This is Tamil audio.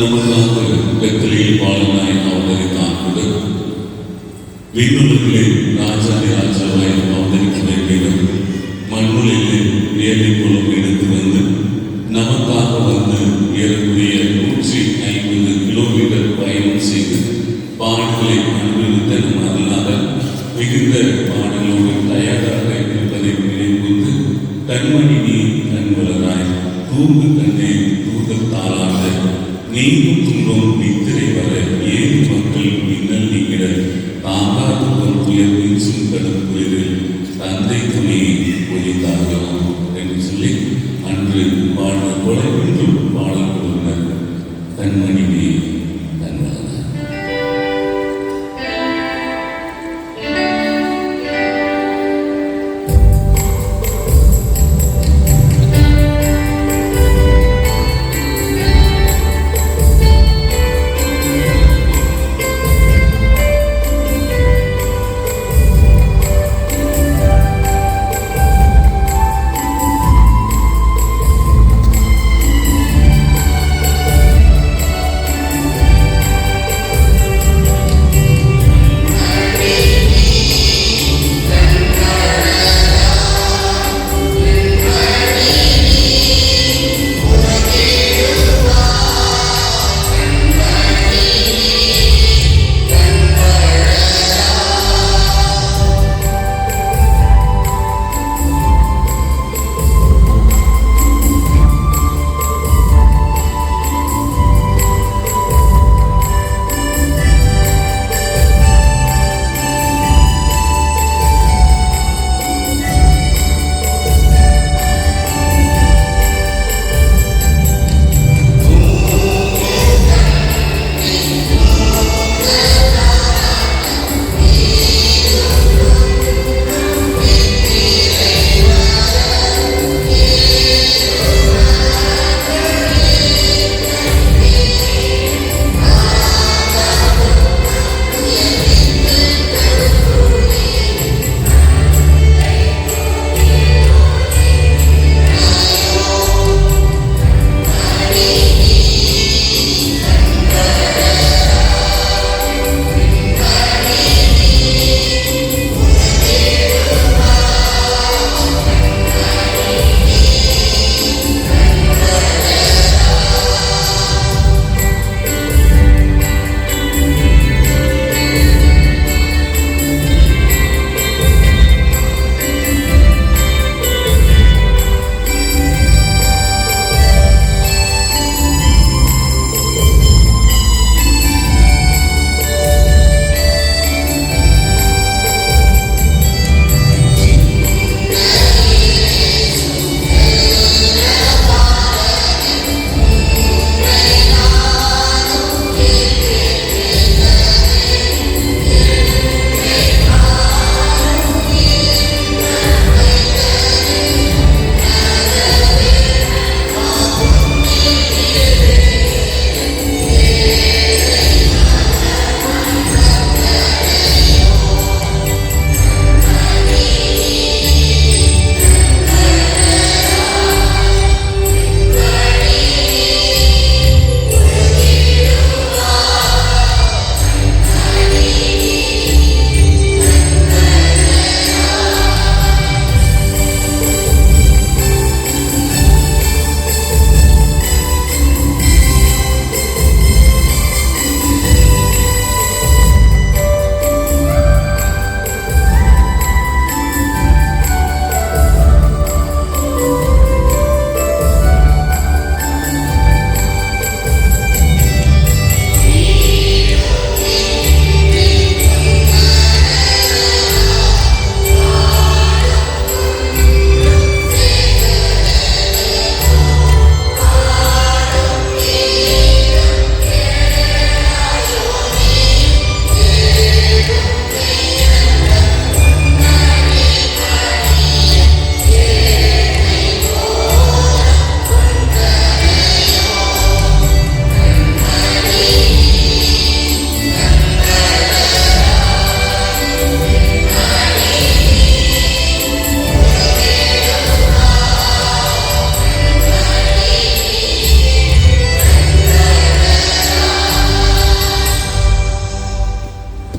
நமக்காக வெத்தலையில் பாலனாய் அவதரித்தார்கள். விண்ணுலகிலே ராஜாதி ராஜாவாய் அவதரிக்க வேண்டியவர் மண்ணுலகிலே வேலை குலம் எடுத்து வந்து நமக்காக வந்து ஏறக்குறைய 150 கிலோமீட்டர் பயணம் செய்து பாடல்களை அனுபவித்த நம் அல்லாத மிகுந்த பாடலோடு தயாராக இருப்பதை நினைவுந்து கண்மணி நீ கண்வளராய் தூங்கு கண்ணே தூக்கத்தாலாக நீங்கும் துன்பம் நித்திரை வர ஏழு மக்கள் மின்னல் நீங்கிட தாங்காது ஒரு புயல் வீச்சும் கடும் புயலில் தந்தை துணையை ஒழித்தாகவும் என்று சொல்லி அன்று பாடல் போல இன்றும் பாடல் கொடுத்தார். கண்மணி